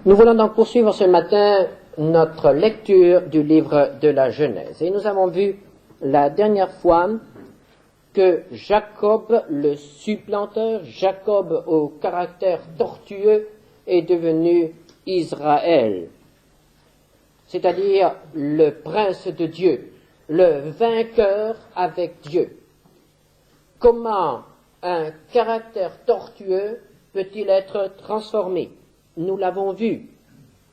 Nous voulons donc poursuivre ce matin notre lecture du livre de la Genèse. Et nous avons vu la dernière fois que Jacob, le supplanteur, Jacob au caractère tortueux, est devenu Israël, c'est-à-dire le prince de Dieu, le vainqueur avec Dieu. Comment un caractère tortueux peut-il être transformé? Nous l'avons vu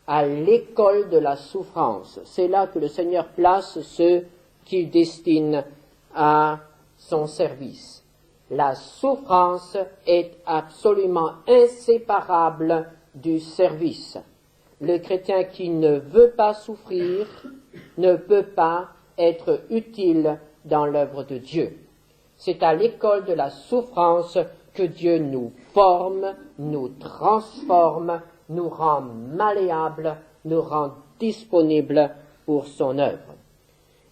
à l'école de la souffrance. C'est là que le Seigneur place ceux qu'il destine à son service. La souffrance est absolument inséparable du service. Le chrétien qui ne veut pas souffrir ne peut pas être utile dans l'œuvre de Dieu. C'est à l'école de la souffrance que Dieu nous forme, nous transforme, nous rend malléables, nous rend disponibles pour son œuvre.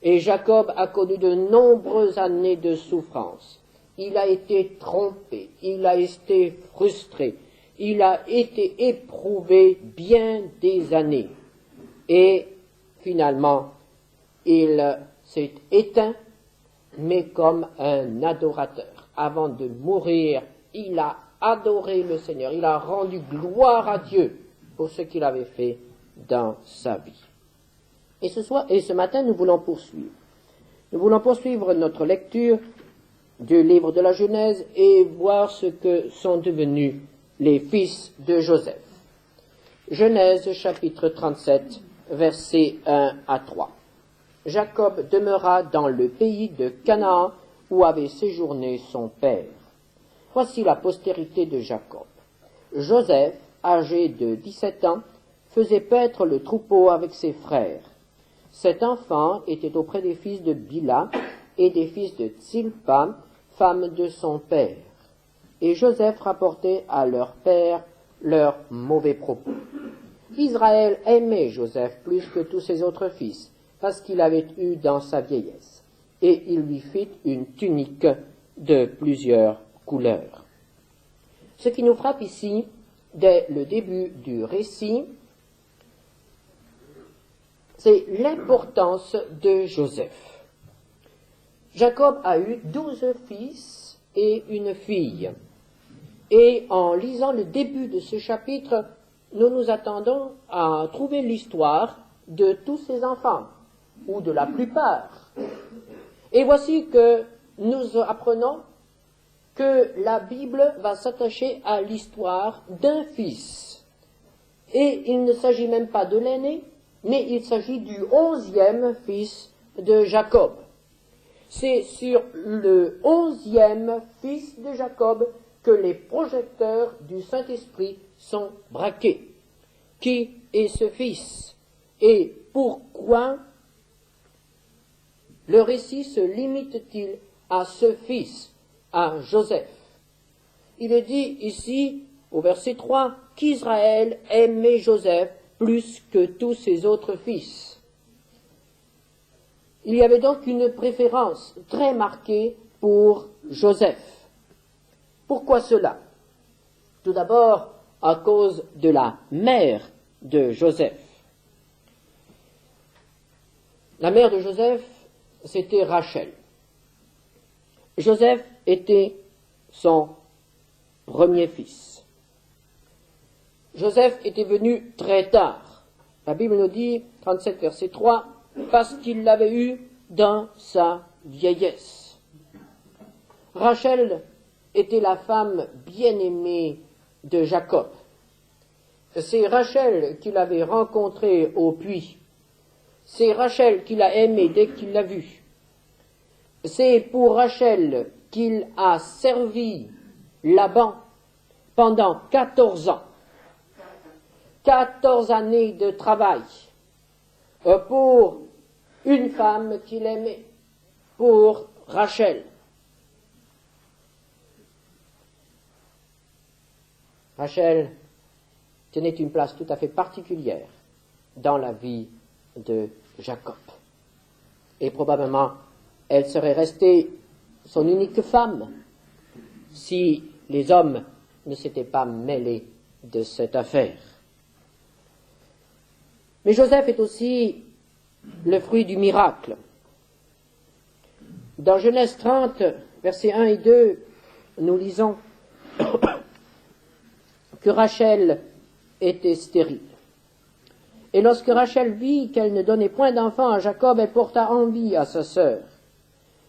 Et Jacob a connu de nombreuses années de souffrance. Il a été trompé, il a été frustré, il a été éprouvé bien des années. Et finalement, il s'est éteint, mais comme un adorateur. Avant de mourir, il a adoré le Seigneur, il a rendu gloire à Dieu pour ce qu'il avait fait dans sa vie. Et ce matin, nous voulons poursuivre. Nous voulons poursuivre notre lecture du livre de la Genèse et voir ce que sont devenus les fils de Joseph. Genèse chapitre 37, versets 1 à 3. Jacob demeura dans le pays de Canaan où avait séjourné son père. Voici la postérité de Jacob. Joseph, âgé de 17 ans, faisait paître le troupeau avec ses frères. Cet enfant était auprès des fils de Bila et des fils de Tsilpa, femme de son père. Et Joseph rapportait à leur père leurs mauvais propos. Israël aimait Joseph plus que tous ses autres fils, parce qu'il avait eu dans sa vieillesse. Et il lui fit une tunique de plusieurs couleurs. Ce qui nous frappe ici, dès le début du récit, c'est l'importance de Joseph. Jacob a eu 12 fils et une fille. Et en lisant le début de ce chapitre, nous nous attendons à trouver l'histoire de tous ces enfants, ou de la plupart. Et voici que nous apprenons que la Bible va s'attacher à l'histoire d'un fils. Et il ne s'agit même pas de l'aîné, mais il s'agit du 11e fils de Jacob. C'est sur le 11e fils de Jacob que les projecteurs du Saint-Esprit sont braqués. Qui est ce fils? Et pourquoi le récit se limite-t-il à ce fils, à Joseph? Il est dit ici, au verset 3, qu'Israël aimait Joseph plus que tous ses autres fils. Il y avait donc une préférence très marquée pour Joseph. Pourquoi cela? Tout d'abord, à cause de la mère de Joseph. La mère de Joseph, c'était Rachel. Joseph était son premier fils. Joseph était venu très tard. La Bible nous dit, 37 verset 3, parce qu'il l'avait eu dans sa vieillesse. Rachel était la femme bien-aimée de Jacob. C'est Rachel qu'il avait rencontrée au puits. C'est Rachel qu'il a aimé dès qu'il l'a vue. C'est pour Rachel qu'il a servi Laban pendant 14 ans. 14 années de travail pour une femme qu'il aimait, pour Rachel. Rachel tenait une place tout à fait particulière dans la vie de Jacob. Et probablement, elle serait restée son unique femme si les hommes ne s'étaient pas mêlés de cette affaire. Mais Joseph est aussi le fruit du miracle. Dans Genèse 30, versets 1 et 2, nous lisons que Rachel était stérile. Et lorsque Rachel vit qu'elle ne donnait point d'enfant à Jacob, elle porta envie à sa sœur.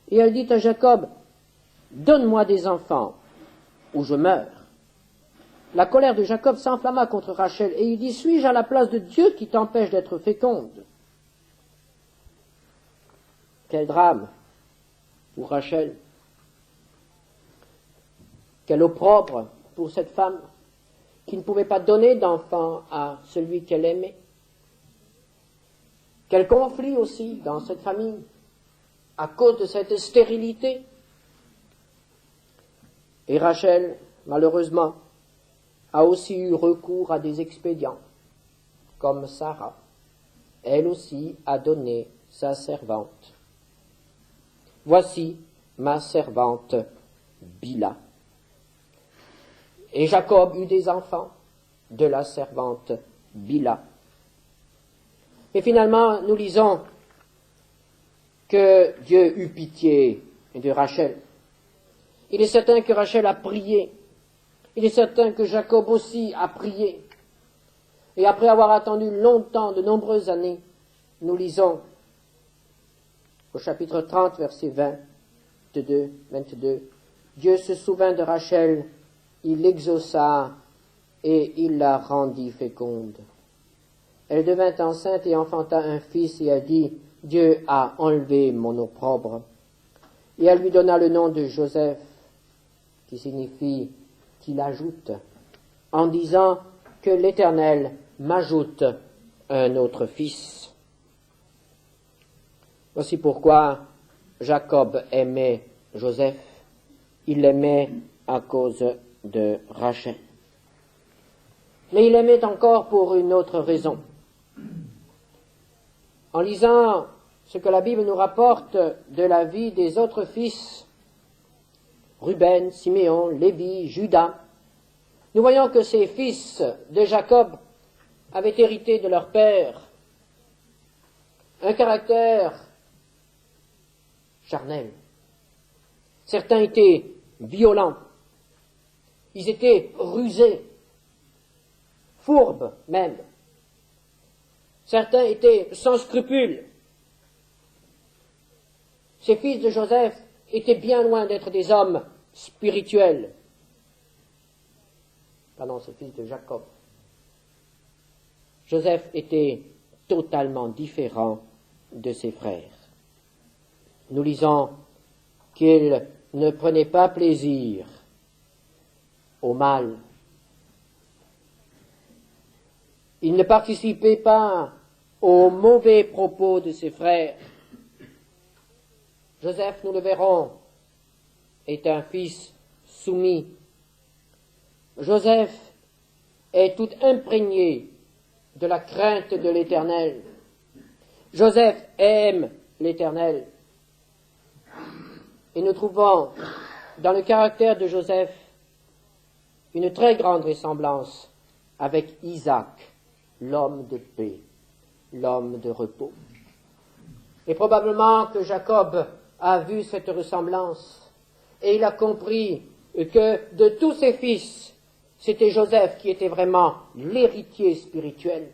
Et elle dit à Jacob, « Donne-moi des enfants, ou je meurs. » La colère de Jacob s'enflamma contre Rachel, et il dit, « Suis-je à la place de Dieu qui t'empêche d'être féconde ?» Quel drame pour Rachel. Quel opprobre pour cette femme qui ne pouvait pas donner d'enfant à celui qu'elle aimait. Quel conflit aussi dans cette famille à cause de cette stérilité. Et Rachel, malheureusement, a aussi eu recours à des expédients, comme Sarah. Elle aussi a donné sa servante. Voici ma servante Bila. Et Jacob eut des enfants de la servante Bila. Et finalement, nous lisons que Dieu eut pitié de Rachel. Il est certain que Rachel a prié. Il est certain que Jacob aussi a prié. Et après avoir attendu longtemps, de nombreuses années, nous lisons au chapitre 30, verset 22, Dieu se souvint de Rachel, il l'exauça et il la rendit féconde. Elle devint enceinte et enfanta un fils et elle dit, Dieu a enlevé mon opprobre. Et elle lui donna le nom de Joseph, qui signifie qu'il ajoute, en disant que l'Éternel m'ajoute un autre fils. Voici pourquoi Jacob aimait Joseph. Il l'aimait à cause de Rachel. Mais il l'aimait encore pour une autre raison. En lisant ce que la Bible nous rapporte de la vie des autres fils, Ruben, Siméon, Lévi, Judas, nous voyons que ces fils de Jacob avaient hérité de leur père un caractère charnel. Certains étaient violents, ils étaient rusés, fourbes même. Certains étaient sans scrupules. Ces fils de Joseph étaient bien loin d'être des hommes spirituels. Pardon, ces fils de Jacob. Joseph était totalement différent de ses frères. Nous lisons qu'il ne prenait pas plaisir au mal. Il ne participait pas aux mauvais propos de ses frères. Joseph, nous le verrons, est un fils soumis. Joseph est tout imprégné de la crainte de l'Éternel. Joseph aime l'Éternel. Et nous trouvons dans le caractère de Joseph une très grande ressemblance avec Isaac, l'homme de paix, l'homme de repos. Et probablement que Jacob a vu cette ressemblance et il a compris que de tous ses fils, c'était Joseph qui était vraiment l'héritier spirituel.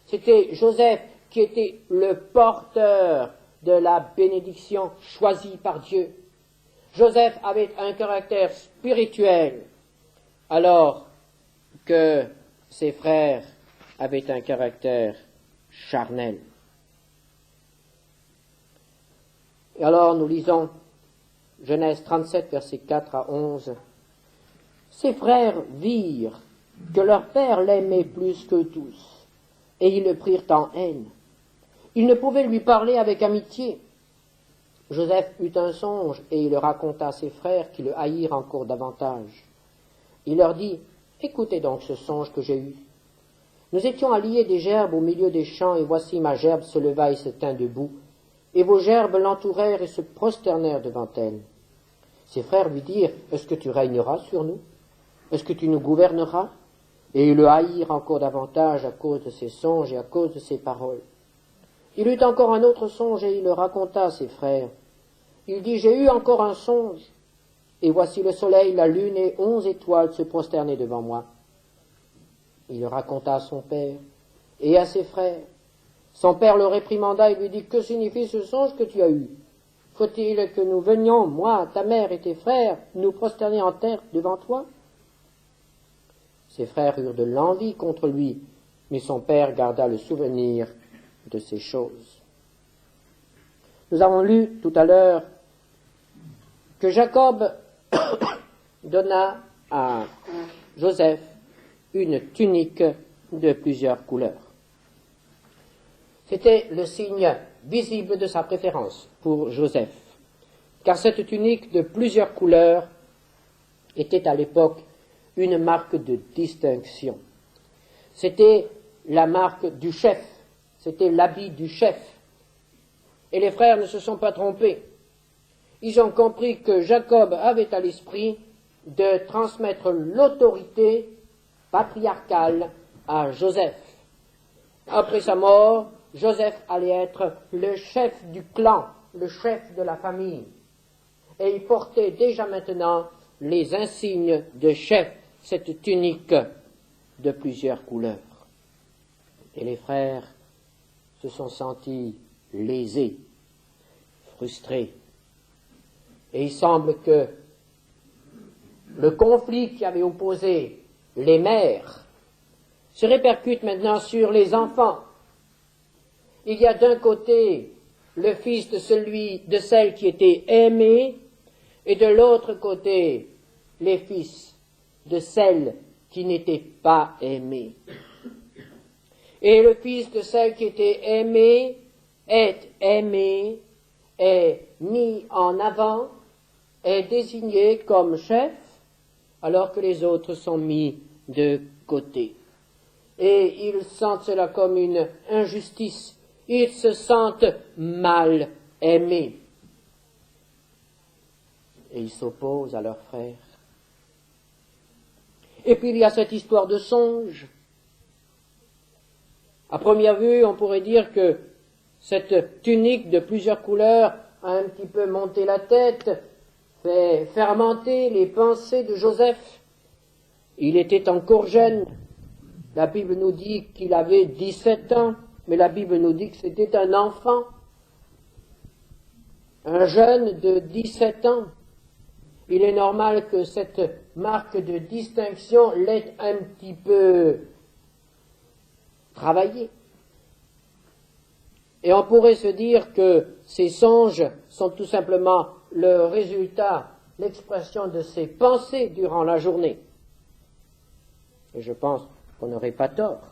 C'était Joseph qui était le porteur de la bénédiction choisie par Dieu. Joseph avait un caractère spirituel, alors que ses frères avaient un caractère charnel. Et alors nous lisons Genèse 37, versets 4 à 11. Ses frères virent que leur père l'aimait plus que tous, et ils le prirent en haine. Ils ne pouvaient lui parler avec amitié. Joseph eut un songe, et il le raconta à ses frères qui le haïrent encore davantage. Il leur dit, « Écoutez donc ce songe que j'ai eu. Nous étions à lier des gerbes au milieu des champs, et voici ma gerbe se leva et se tint debout, et vos gerbes l'entourèrent et se prosternèrent devant elle. » Ses frères lui dirent, « Est-ce que tu régneras sur nous? Est-ce que tu nous gouverneras? » Et ils le haïrent encore davantage à cause de ses songes et à cause de ses paroles. Il eut encore un autre songe et il le raconta à ses frères. Il dit, j'ai eu encore un songe, et voici le soleil, la lune et 11 étoiles se prosternaient devant moi. Il le raconta à son père et à ses frères. Son père le réprimanda et lui dit, que signifie ce songe que tu as eu? Faut-il que nous venions, moi, ta mère et tes frères, nous prosterner en terre devant toi? Ses frères eurent de l'envie contre lui, mais son père garda le souvenir de ces choses. Nous avons lu tout à l'heure que Jacob donna à Joseph une tunique de plusieurs couleurs. C'était le signe visible de sa préférence pour Joseph, car cette tunique de plusieurs couleurs était à l'époque une marque de distinction. C'était la marque du chef, c'était l'habit du chef. Et les frères ne se sont pas trompés. Ils ont compris que Jacob avait à l'esprit de transmettre l'autorité patriarcale à Joseph. Après sa mort, Joseph allait être le chef du clan, le chef de la famille. Et il portait déjà maintenant les insignes de chef, cette tunique de plusieurs couleurs. Et les frères se sont sentis lésés, frustrés. Et il semble que le conflit qui avait opposé les mères se répercute maintenant sur les enfants. Il y a d'un côté le fils de celle qui était aimée, et de l'autre côté les fils de celle qui n'était pas aimée. Et le fils de celle qui était aimée est mis en avant, est désigné comme chef, alors que les autres sont mis de côté. Et ils sentent cela comme une injustice. Ils se sentent mal aimés. Et ils s'opposent à leurs frères. Et puis il y a cette histoire de songe. À première vue, on pourrait dire que cette tunique de plusieurs couleurs a un petit peu monté la tête, fait fermenter les pensées de Joseph. Il était encore jeune. La Bible nous dit qu'il avait 17 ans, mais la Bible nous dit que c'était un enfant. Un jeune de 17 ans. Il est normal que cette marque de distinction l'ait un petit peu travaillé. Et on pourrait se dire que ces songes sont tout simplement le résultat, l'expression de ses pensées durant la journée. Et je pense qu'on n'aurait pas tort.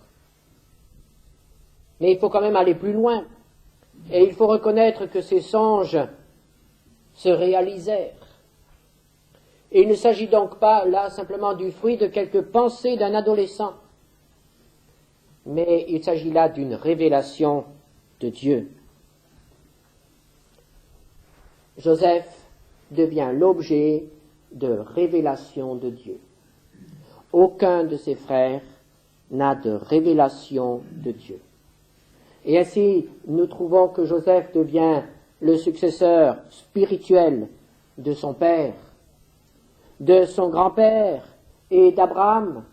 Mais il faut quand même aller plus loin. Et il faut reconnaître que ces songes se réalisèrent. Et il ne s'agit donc pas là simplement du fruit de quelques pensées d'un adolescent, mais il s'agit là d'une révélation de Dieu. Joseph devient l'objet de révélation de Dieu. Aucun de ses frères n'a de révélation de Dieu. Et ainsi, nous trouvons que Joseph devient le successeur spirituel de son père, de son grand-père et d'Abraham.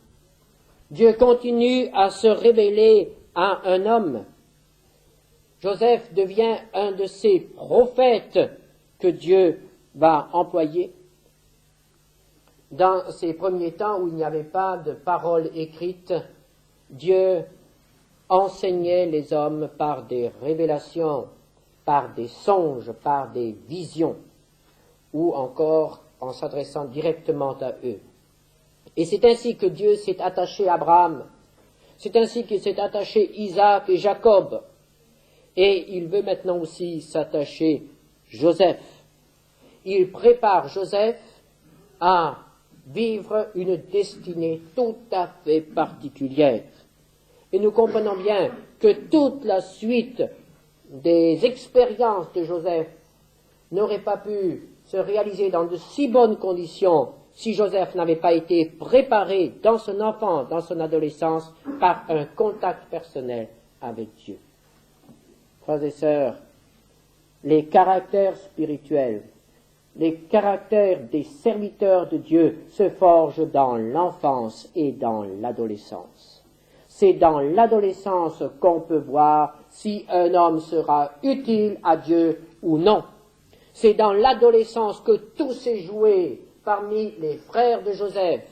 Dieu continue à se révéler à un homme. Joseph devient un de ces prophètes que Dieu va employer. Dans ces premiers temps où il n'y avait pas de parole écrite, Dieu enseignait les hommes par des révélations, par des songes, par des visions, ou encore en s'adressant directement à eux. Et c'est ainsi que Dieu s'est attaché à Abraham, c'est ainsi qu'il s'est attaché Isaac et Jacob, et il veut maintenant aussi s'attacher Joseph. Il prépare Joseph à vivre une destinée tout à fait particulière. Et nous comprenons bien que toute la suite des expériences de Joseph n'aurait pas pu se réaliser dans de si bonnes conditions si Joseph n'avait pas été préparé dans son enfance, dans son adolescence, par un contact personnel avec Dieu. Frères et sœurs, les caractères spirituels, les caractères des serviteurs de Dieu se forgent dans l'enfance et dans l'adolescence. C'est dans l'adolescence qu'on peut voir si un homme sera utile à Dieu ou non. C'est dans l'adolescence que tout s'est joué parmi les frères de Joseph.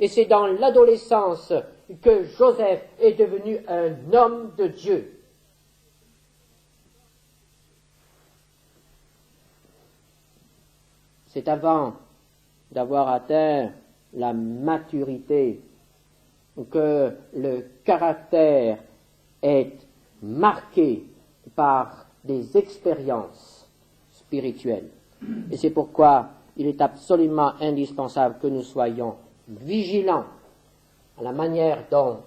Et c'est dans l'adolescence que Joseph est devenu un homme de Dieu. C'est avant d'avoir atteint la maturité que le caractère est marqué par des expériences spirituelles. Et c'est pourquoi il est absolument indispensable que nous soyons vigilants à la manière dont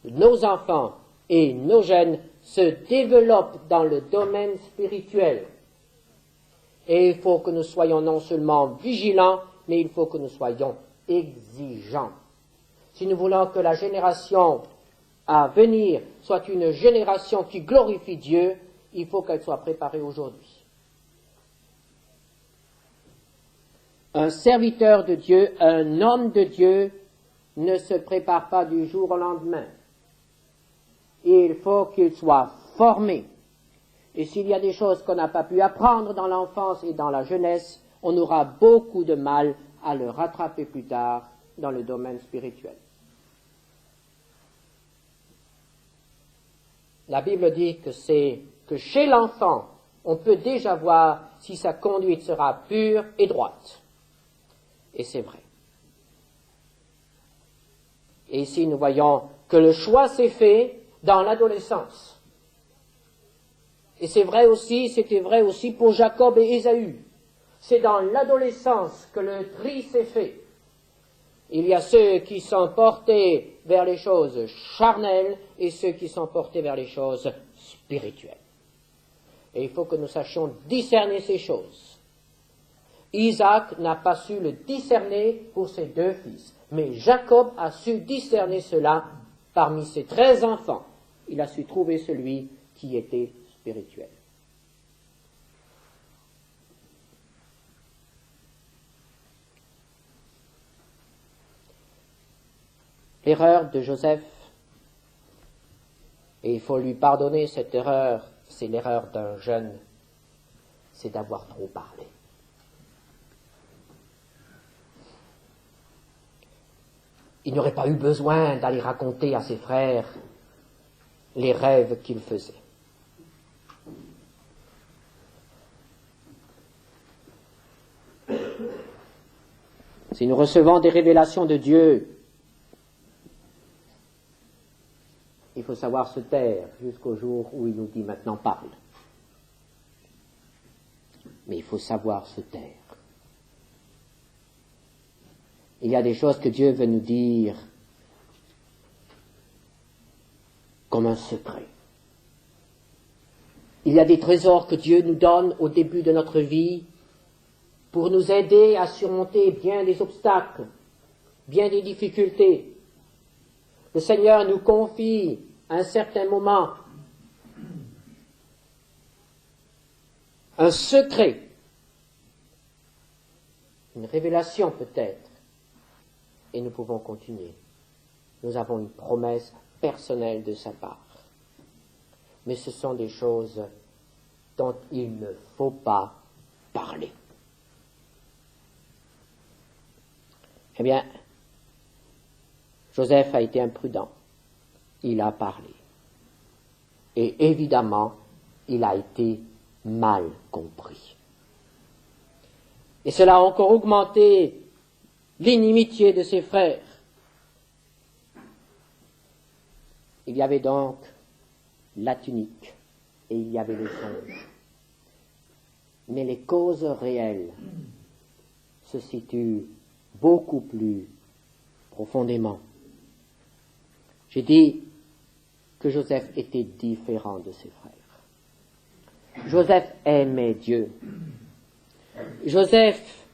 nos enfants et nos jeunes se développent dans le domaine spirituel. Et il faut que nous soyons non seulement vigilants, mais il faut que nous soyons exigeants. Si nous voulons que la génération à venir soit une génération qui glorifie Dieu, il faut qu'elle soit préparée aujourd'hui. Un serviteur de Dieu, un homme de Dieu, ne se prépare pas du jour au lendemain. Il faut qu'il soit formé. Et s'il y a des choses qu'on n'a pas pu apprendre dans l'enfance et dans la jeunesse, on aura beaucoup de mal à le rattraper plus tard dans le domaine spirituel. La Bible dit que chez l'enfant, on peut déjà voir si sa conduite sera pure et droite. Et c'est vrai. Et ici, nous voyons que le choix s'est fait dans l'adolescence. Et c'était vrai aussi pour Jacob et Ésaü. C'est dans l'adolescence que le tri s'est fait. Il y a ceux qui sont portés vers les choses charnelles et ceux qui sont portés vers les choses spirituelles. Et il faut que nous sachions discerner ces choses. Isaac n'a pas su le discerner pour ses 2 fils, mais Jacob a su discerner cela parmi ses 13 enfants. Il a su trouver celui qui était spirituel. L'erreur de Joseph, et il faut lui pardonner cette erreur, c'est l'erreur d'un jeune, c'est d'avoir trop parlé. Il n'aurait pas eu besoin d'aller raconter à ses frères les rêves qu'il faisait. Si nous recevons des révélations de Dieu, il faut savoir se taire jusqu'au jour où il nous dit maintenant parle. Mais il faut savoir se taire. Il y a des choses que Dieu veut nous dire comme un secret. Il y a des trésors que Dieu nous donne au début de notre vie pour nous aider à surmonter bien des obstacles, bien des difficultés. Le Seigneur nous confie à un certain moment un secret, une révélation peut-être, et nous pouvons continuer. Nous avons une promesse personnelle de sa part. Mais ce sont des choses dont il ne faut pas parler. Eh bien, Joseph a été imprudent. Il a parlé. Et évidemment, il a été mal compris. Et cela a encore augmenté l'inimitié de ses frères. Il y avait donc la tunique et il y avait les songes. Mais les causes réelles se situent beaucoup plus profondément. J'ai dit que Joseph était différent de ses frères. Joseph aimait Dieu. Joseph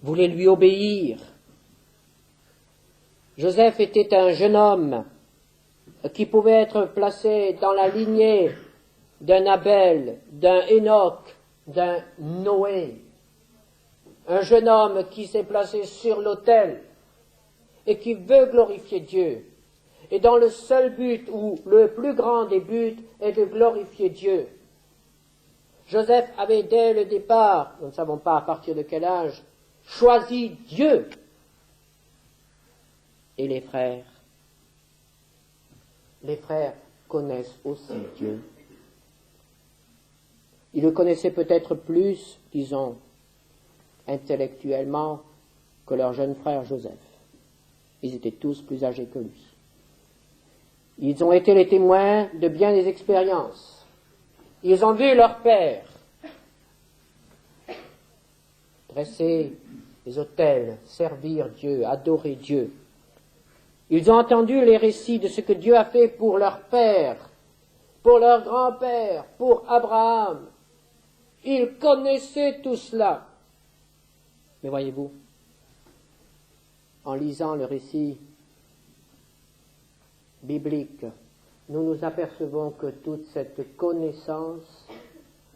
voulaient lui obéir. Joseph était un jeune homme qui pouvait être placé dans la lignée d'un Abel, d'un Enoch, d'un Noé. Un jeune homme qui s'est placé sur l'autel et qui veut glorifier Dieu. Et dont le seul but, ou le plus grand des buts, est de glorifier Dieu. Joseph avait dès le départ, nous ne savons pas à partir de quel âge, choisi Dieu. Et les frères connaissent aussi Dieu. Ils le connaissaient peut-être plus, disons, intellectuellement, que leur jeune frère Joseph. Ils étaient tous plus âgés que lui. Ils ont été les témoins de bien des expériences. Ils ont vu leur père dresser les autels, servir Dieu, adorer Dieu. Ils ont entendu les récits de ce que Dieu a fait pour leur père, pour leur grand-père, pour Abraham. Ils connaissaient tout cela. Mais voyez-vous, en lisant le récit biblique, nous nous apercevons que toute cette connaissance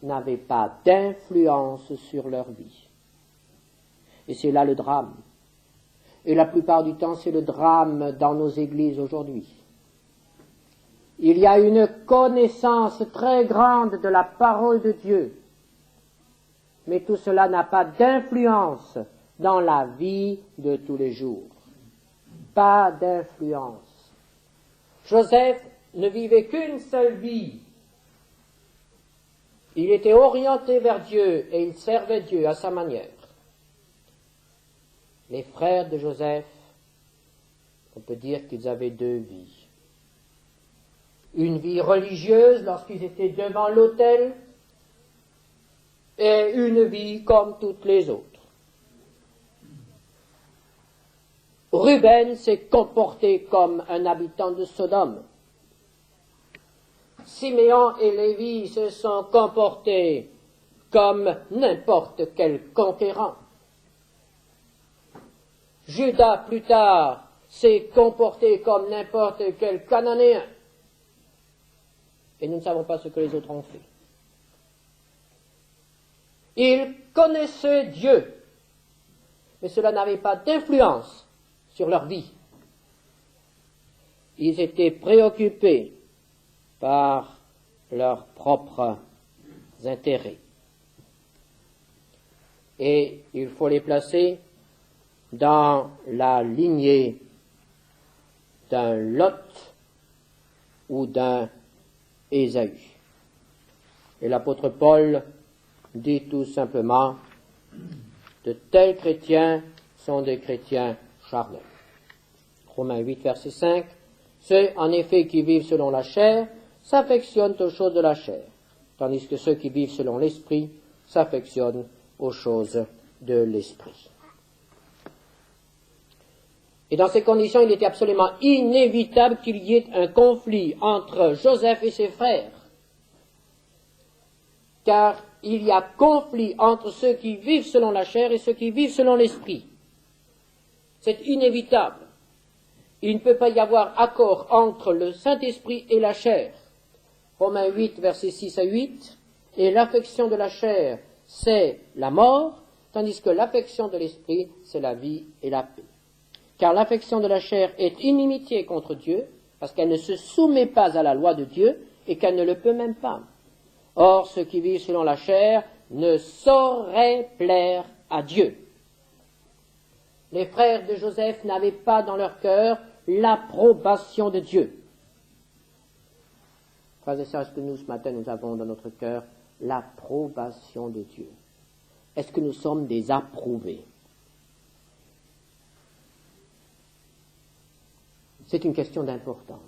n'avait pas d'influence sur leur vie. Et c'est là le drame. Et la plupart du temps, c'est le drame dans nos églises aujourd'hui. Il y a une connaissance très grande de la parole de Dieu, mais tout cela n'a pas d'influence dans la vie de tous les jours. Pas d'influence. Joseph ne vivait qu'une seule vie. Il était orienté vers Dieu et il servait Dieu à sa manière. Les frères de Joseph, on peut dire qu'ils avaient deux vies. Une vie religieuse lorsqu'ils étaient devant l'autel et une vie comme toutes les autres. Ruben s'est comporté comme un habitant de Sodome. Siméon et Lévi se sont comportés comme n'importe quel conquérant. Judas, plus tard, s'est comporté comme n'importe quel Cananéen. Et nous ne savons pas ce que les autres ont fait. Ils connaissaient Dieu, mais cela n'avait pas d'influence sur leur vie. Ils étaient préoccupés par leurs propres intérêts. Et il faut les placer dans la lignée d'un Lot ou d'un Ésaü. Et l'apôtre Paul dit tout simplement, de tels chrétiens sont des chrétiens charnels. Romains 8, verset 5, ceux en effet qui vivent selon la chair s'affectionnent aux choses de la chair, tandis que ceux qui vivent selon l'esprit s'affectionnent aux choses de l'esprit. Et dans ces conditions, il était absolument inévitable qu'il y ait un conflit entre Joseph et ses frères. Car il y a conflit entre ceux qui vivent selon la chair et ceux qui vivent selon l'esprit. C'est inévitable. Il ne peut pas y avoir accord entre le Saint-Esprit et la chair. Romains 8, versets 6 à 8, et l'affection de la chair, c'est la mort, tandis que l'affection de l'esprit, c'est la vie et la paix. Car l'affection de la chair est inimitié contre Dieu, parce qu'elle ne se soumet pas à la loi de Dieu, et qu'elle ne le peut même pas. Or, ceux qui vivent selon la chair ne sauraient plaire à Dieu. Les frères de Joseph n'avaient pas dans leur cœur l'approbation de Dieu. Frères et sœurs, est-ce que nous, ce matin, nous avons dans notre cœur l'approbation de Dieu? Est-ce que nous sommes des approuvés? C'est une question d'importance.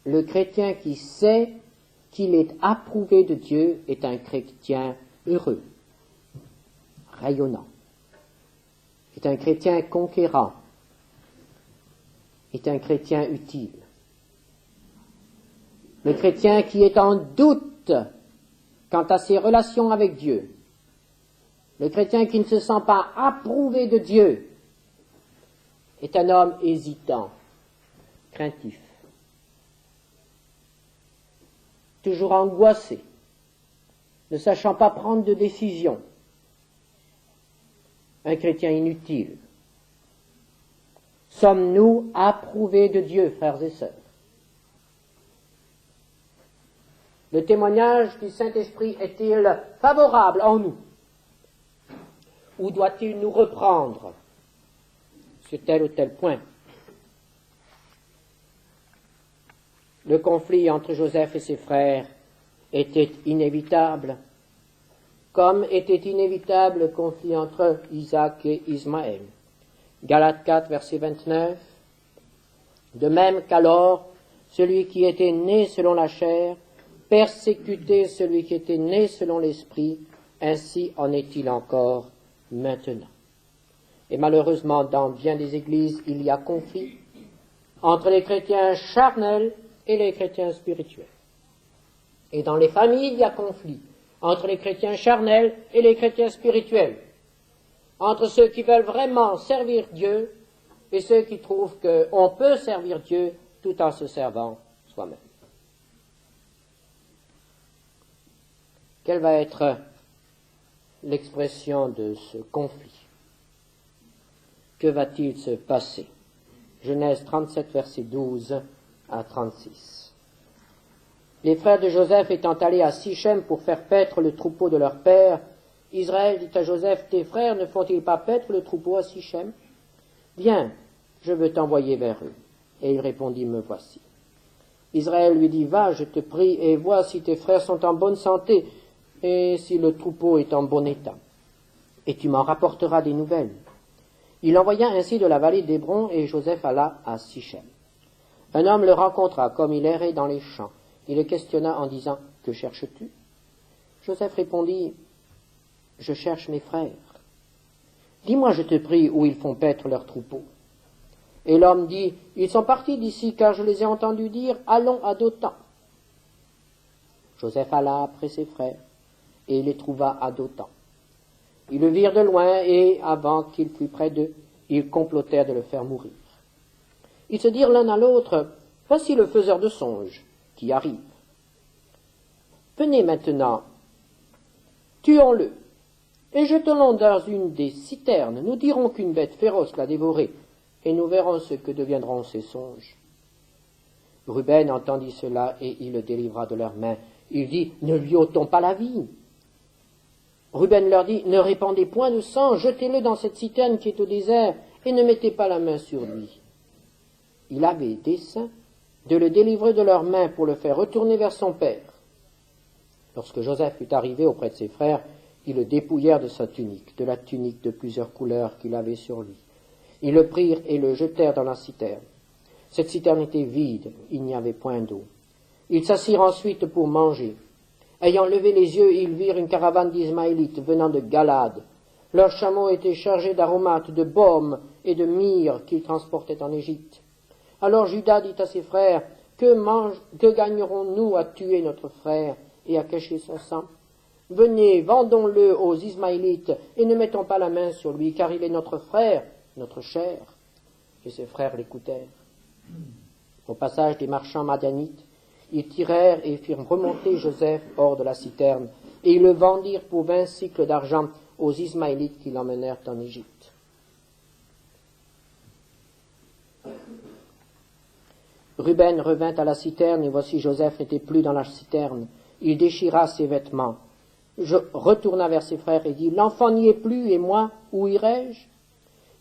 Le chrétien qui sait qu'il est approuvé de Dieu est un chrétien heureux, rayonnant, est un chrétien conquérant, est un chrétien utile. Le chrétien qui est en doute quant à ses relations avec Dieu Le chrétien qui ne se sent pas approuvé de Dieu est un homme hésitant, craintif, toujours angoissé, ne sachant pas prendre de décision. Un chrétien inutile. Sommes-nous approuvés de Dieu, frères et sœurs? Le témoignage du Saint-Esprit est-il favorable en nous? Ou doit-il nous reprendre sur tel ou tel point? Le conflit entre Joseph et ses frères était inévitable, comme était inévitable le conflit entre Isaac et Ismaël. Galates 4, verset 29. De même qu'alors, celui qui était né selon la chair persécutait celui qui était né selon l'esprit, ainsi en est-il encore maintenant. Et malheureusement, dans bien des églises, il y a conflit entre les chrétiens charnels et les chrétiens spirituels. Et dans les familles, il y a conflit entre les chrétiens charnels et les chrétiens spirituels, entre ceux qui veulent vraiment servir Dieu et ceux qui trouvent qu'on peut servir Dieu tout en se servant soi-même. Quelle va être l'expression de ce conflit? Que va-t-il se passer? Genèse 37, verset 12 à 36. Les frères de Joseph étant allés à Sichem pour faire paître le troupeau de leur père, Israël dit à Joseph, tes frères ne font-ils pas paître le troupeau à Sichem? Viens, je veux t'envoyer vers eux. Et il répondit, me voici. Israël lui dit, va, je te prie, et vois si tes frères sont en bonne santé, et si le troupeau est en bon état. Et tu m'en rapporteras des nouvelles. Il envoya ainsi de la vallée d'Hébron, et Joseph alla à Sichem. Un homme le rencontra, comme il errait dans les champs. Il le questionna en disant, que cherches-tu? Joseph répondit, je cherche mes frères. Dis-moi, je te prie, où ils font paître leurs troupeaux. Et l'homme dit, ils sont partis d'ici, car je les ai entendus dire, allons à Dothan. Joseph alla après ses frères, et il les trouva à Dothan. Ils le virent de loin, et avant qu'il fût près d'eux, ils complotèrent de le faire mourir. Ils se dirent l'un à l'autre, voici le faiseur de songes qui arrive. Venez maintenant, tuons-le, et jetons-le dans une des citernes. Nous dirons qu'une bête féroce l'a dévoré, et nous verrons ce que deviendront ces songes. Ruben entendit cela, et il le délivra de leurs mains. Il dit, ne lui ôtons pas la vie. Ruben leur dit, ne répandez point de sang, jetez-le dans cette citerne qui est au désert, et ne mettez pas la main sur lui. Il avait dessein de le délivrer de leurs mains pour le faire retourner vers son père. Lorsque Joseph fut arrivé auprès de ses frères, ils le dépouillèrent de sa tunique, de la tunique de plusieurs couleurs qu'il avait sur lui. Ils le prirent et le jetèrent dans la citerne. Cette citerne était vide, il n'y avait point d'eau. Ils s'assirent ensuite pour manger. Ayant levé les yeux, ils virent une caravane d'Ismaélites venant de Galade. Leurs chameaux étaient chargés d'aromates, de baumes et de myrrhe qu'ils transportaient en Égypte. Alors Judas dit à ses frères, que gagnerons-nous à tuer notre frère et à cacher son sang? Venez, vendons-le aux Ismaélites et ne mettons pas la main sur lui, car il est notre frère, notre chair. Et ses frères l'écoutèrent. Au passage des marchands madianites, ils tirèrent et firent remonter Joseph hors de la citerne, et ils le vendirent pour 20 cycles d'argent aux Ismaélites qui l'emmenèrent en Égypte. Ruben revint à la citerne, et voici Joseph n'était plus dans la citerne. Il déchira ses vêtements. Retourna vers ses frères et dit, l'enfant n'y est plus, et moi, où irai-je?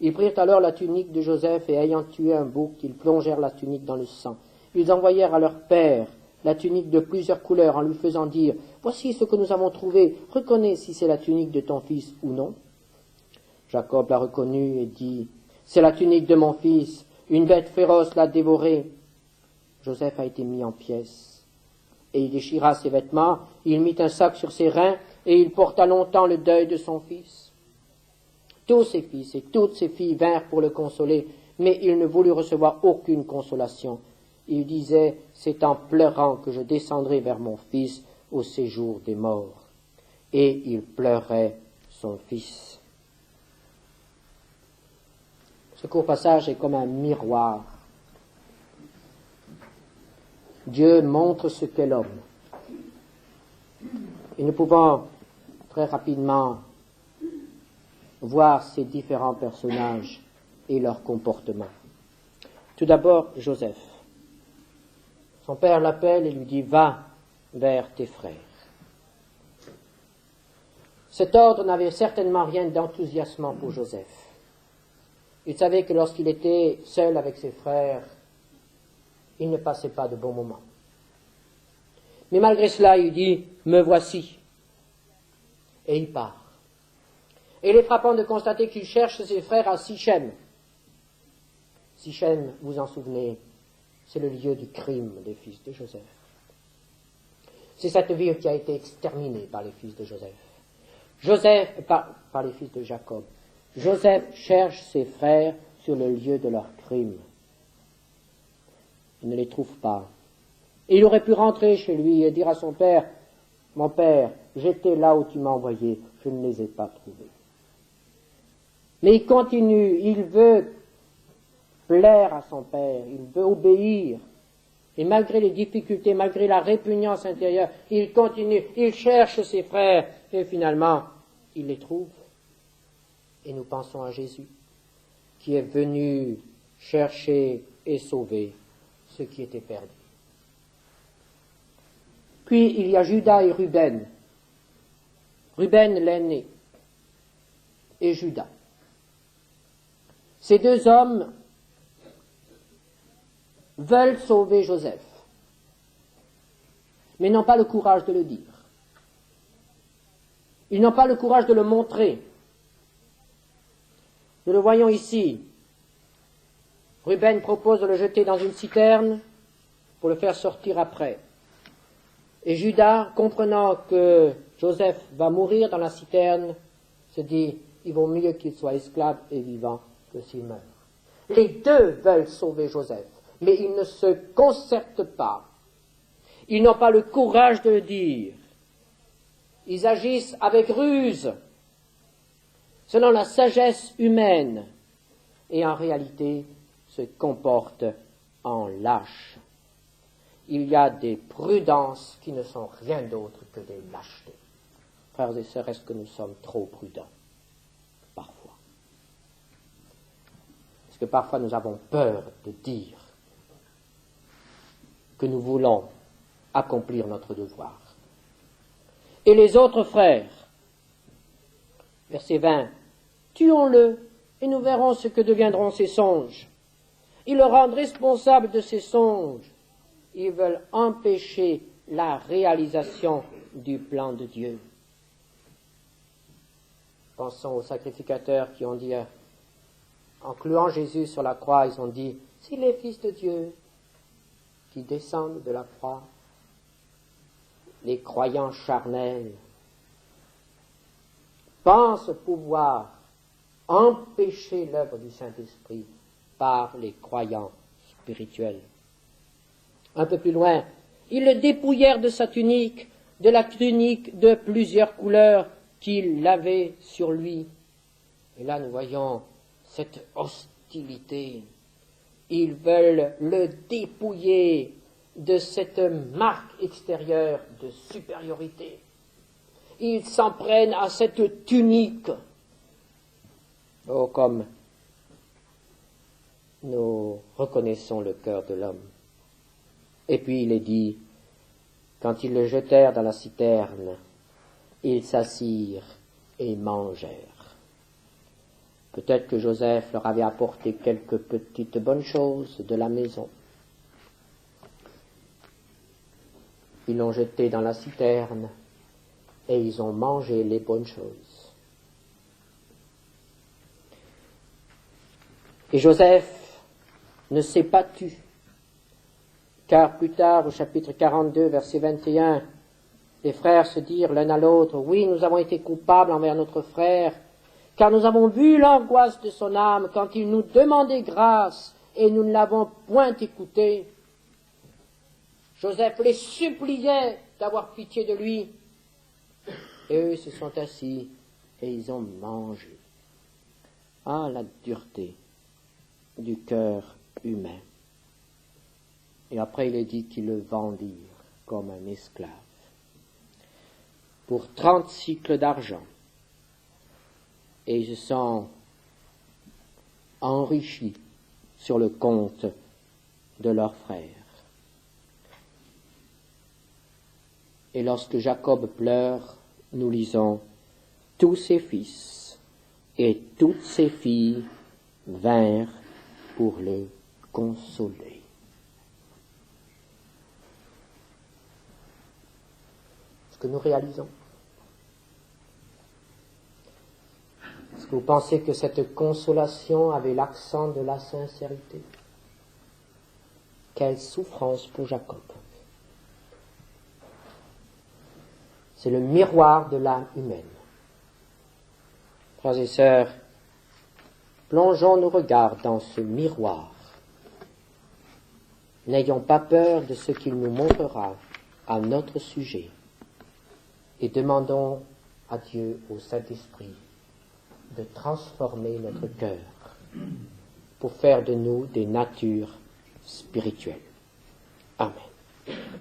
Ils prirent alors la tunique de Joseph, et ayant tué un bouc, ils plongèrent la tunique dans le sang. Ils envoyèrent à leur père la tunique de plusieurs couleurs, en lui faisant dire, voici ce que nous avons trouvé, reconnais si c'est la tunique de ton fils ou non. Jacob la reconnut et dit, c'est la tunique de mon fils, une bête féroce l'a dévorée. Joseph a été mis en pièces, et il déchira ses vêtements, il mit un sac sur ses reins, et il porta longtemps le deuil de son fils. Tous ses fils et toutes ses filles vinrent pour le consoler, mais il ne voulut recevoir aucune consolation. Il disait, c'est en pleurant que je descendrai vers mon fils au séjour des morts. Et il pleurait son son Fils. Ce court passage est comme un miroir. Dieu montre ce qu'est l'homme. Et nous pouvons très rapidement voir ces différents personnages et leur comportement. Tout d'abord, Joseph. Son père l'appelle et lui dit « Va vers tes frères ». Cet ordre n'avait certainement rien d'enthousiasmant pour Joseph. Il savait que lorsqu'il était seul avec ses frères, il ne passait pas de bons moments. Mais malgré cela, il dit « Me voici ». Et il part. Et il est frappant de constater qu'il cherche ses frères à Sichem. Sichem, vous en souvenez, c'est le lieu du crime des fils de Joseph. C'est cette ville qui a été exterminée par les fils de Joseph. Par les fils de Jacob. Joseph cherche ses frères sur le lieu de leur crime. Il ne les trouve pas. Et il aurait pu rentrer chez lui et dire à son père, « Mon père, j'étais là où tu m'as envoyé, je ne les ai pas trouvés. » Mais il continue, il veut plaire à son père, il veut obéir. Et malgré les difficultés, malgré la répugnance intérieure, il continue, il cherche ses frères, et finalement, il les trouve. Et nous pensons à Jésus, qui est venu chercher et sauver ce qui était perdu. Puis il y a Judas et Ruben. Ruben l'aîné et Judas. Ces deux hommes veulent sauver Joseph, mais n'ont pas le courage de le dire. Ils n'ont pas le courage de le montrer. Nous le voyons ici. Ruben propose de le jeter dans une citerne pour le faire sortir après. Et Judas, comprenant que Joseph va mourir dans la citerne, se dit, il vaut mieux qu'il soit esclave et vivant que s'il meurt. Les deux veulent sauver Joseph, mais ils ne se concertent pas. Ils n'ont pas le courage de le dire. Ils agissent avec ruse, selon la sagesse humaine, et en réalité se comportent en lâches. Il y a des prudences qui ne sont rien d'autre que des lâchetés. Frères et sœurs, est-ce que nous sommes trop prudents? Parfois. Est-ce que parfois nous avons peur de dire que nous voulons accomplir notre devoir? Et les autres frères, verset 20, tuons-le et nous verrons ce que deviendront ses songes. Ils le rendent responsable de ses songes. Ils veulent empêcher la réalisation du plan de Dieu. Pensons aux sacrificateurs qui ont dit, en clouant Jésus sur la croix, ils ont dit, s'il est fils de Dieu, qui descendent de la croix, les croyants charnels pensent pouvoir empêcher l'œuvre du Saint-Esprit par les croyants spirituels. Un peu plus loin, ils le dépouillèrent de sa tunique, de la tunique de plusieurs couleurs qu'il avait sur lui. Et là, nous voyons cette hostilité. Ils veulent le dépouiller de cette marque extérieure de supériorité. Ils s'en prennent à cette tunique. Oh, comme nous reconnaissons le cœur de l'homme. Et puis il est dit, quand ils le jetèrent dans la citerne, ils s'assirent et mangèrent. Peut-être que Joseph leur avait apporté quelques petites bonnes choses de la maison. Ils l'ont jeté dans la citerne et ils ont mangé les bonnes choses. Et Joseph ne s'est pas tu, car plus tard, au chapitre 42, verset 21, les frères se dirent l'un à l'autre, « Oui, nous avons été coupables envers notre frère, car nous avons vu l'angoisse de son âme quand il nous demandait grâce et nous ne l'avons point écouté. » Joseph les suppliait d'avoir pitié de lui. Et eux se sont assis et ils ont mangé. Ah, la dureté du cœur humain. Et après, il est dit qu'ils le vendirent comme un esclave pour 30 cycles d'argent. Et ils se sont enrichis sur le compte de leurs frères. Et lorsque Jacob pleure, nous lisons « Tous ses fils et toutes ses filles vinrent pour le consoler. » Est-ce que nous réalisons? Est-ce que vous pensez que cette consolation avait l'accent de la sincérité? Quelle souffrance pour Jacob! C'est le miroir de l'âme humaine. Frères et sœurs, plongeons nos regards dans ce miroir. N'ayons pas peur de ce qu'il nous montrera à notre sujet et demandons à Dieu, au Saint-Esprit, de transformer notre cœur pour faire de nous des natures spirituelles. Amen.